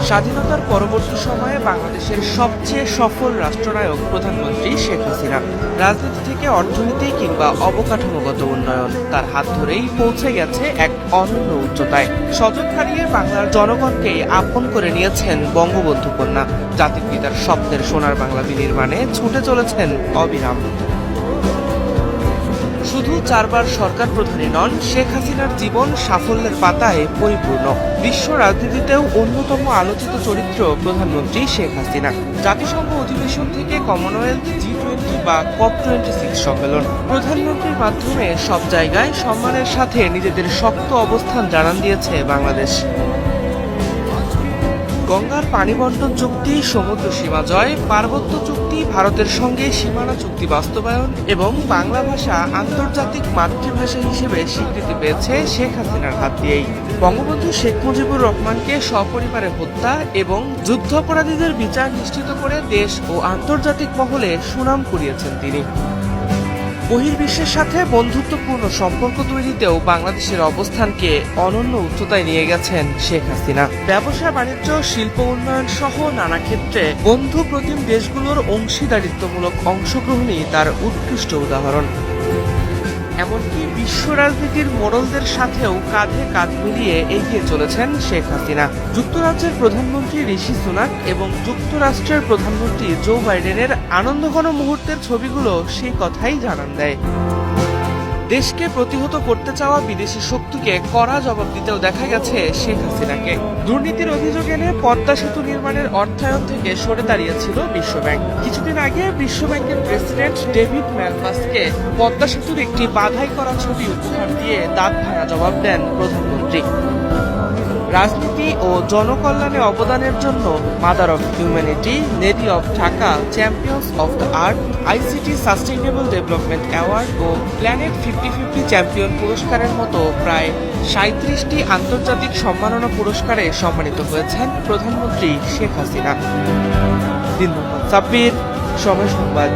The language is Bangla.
স্বাধীনতার পরবর্তী সময়ে বাংলাদেশের সবচেয়ে সফল রাষ্ট্রনায়ক প্রধানমন্ত্রী শেখ হাসিনা। রাজনীতি থেকে অর্থনীতি কিংবা অবকাঠামোগত উন্নয়ন তার হাত ধরেই পৌঁছে গেছে এক অনন্য উচ্চতায়। স্বজন হারিয়ে বাংলার জনগণকে আপন করে নিয়েছেন বঙ্গবন্ধু কন্যা। জাতির পিতার স্বপ্নের সোনার বাংলা বিনির্মাণে ছুটে চলেছেন অবিরাম। শুধু 4 বার সরকার প্রধানই নন, শেখ হাসিনার জীবন সাফল্যের পাতায় পরিপূর্ণ। বিশ্ব রাজনীতিতেও অন্যতম আলোচিত চরিত্র প্রধানমন্ত্রী শেখ হাসিনা। জাতিসংঘ অধিবেশন থেকে কমনওয়েলথ, G20 বা COP26 সম্মেলন, প্রধানমন্ত্রীর মাধ্যমে সব জায়গায় সম্মানের সাথে নিজেদের শক্ত অবস্থান জানান দিয়েছে বাংলাদেশ। গঙ্গার পানি বণ্টন চুক্তি, সমুদ্র সীমা জয়, পার্বত্য চুক্তি, ভারতের সঙ্গে সীমানা চুক্তি বাস্তবায়ন এবং বাংলা ভাষা আন্তর্জাতিক মাতৃভাষা হিসেবে স্বীকৃতি পেয়েছে শেখ হাসিনার হাত দিয়েই। বঙ্গবন্ধু শেখ মুজিবুর রহমানকে সপরিবারে হত্যা এবং যুদ্ধাপরাধীদের বিচার নিশ্চিত করে দেশ ও আন্তর্জাতিক মহলে সুনাম কুড়িয়েছেন তিনি। বহির্বিশ্বের সাথে বন্ধুত্বপূর্ণ সম্পর্ক তৈরিতেও বাংলাদেশের অবস্থানকে অনন্য উচ্চতায় নিয়ে গেছেন শেখ হাসিনা। ব্যবসা বাণিজ্য, শিল্প উন্নয়ন সহ নানা ক্ষেত্রে বন্ধু প্রতিম দেশগুলোর অংশীদারিত্বমূলক অংশগ্রহণই তার উৎকৃষ্ট উদাহরণ। এমনকি বিশ্ব রাজনীতির মোড়লদের সাথেও কাঁধে কাঁধ মিলিয়ে এগিয়ে চলেছেন শেখ হাসিনা। যুক্তরাজ্যের প্রধানমন্ত্রী ঋষি সুনাক এবং যুক্তরাষ্ট্রের প্রধানমন্ত্রী জো বাইডেনের আনন্দঘন মুহূর্তের ছবিগুলো সেই কথাই জানান দেয়। দেশকে প্রতিহত করতে চাওয়া বিদেশি শক্তিকে কড়া জবাব দিতেও দেখা গেছে শেখ হাসিনাকে। দুর্নীতির অভিযোগ এনে পদ্মা সেতু নির্মাণের অর্থায়ন থেকে সরে দাঁড়িয়েছিল বিশ্বব্যাংক। কিছুদিন আগে বিশ্বব্যাংকের প্রেসিডেন্ট ডেভিড ম্যালপাসকে পদ্মা সেতুর একটি বাধাই করা ছবি উপহার দিয়ে দাঁত ভাঙা জবাব দেন প্রধানমন্ত্রী। রাজনীতি ও জনকল্যাণে অবদানের জন্য mother of humanity, navy of Dhaka, champions of the earth, ICT sustainable development award ও প্ল্যানেট 50-50 চ্যাম্পিয়ন পুরস্কারের মতো প্রায় 37টি আন্তর্জাতিক সম্মাননা পুরস্কারে সম্মানিত হয়েছেন প্রধানমন্ত্রী শেখ হাসিনা। দিন মোহাম্মদ সাব্বির, সময় সংবাদ।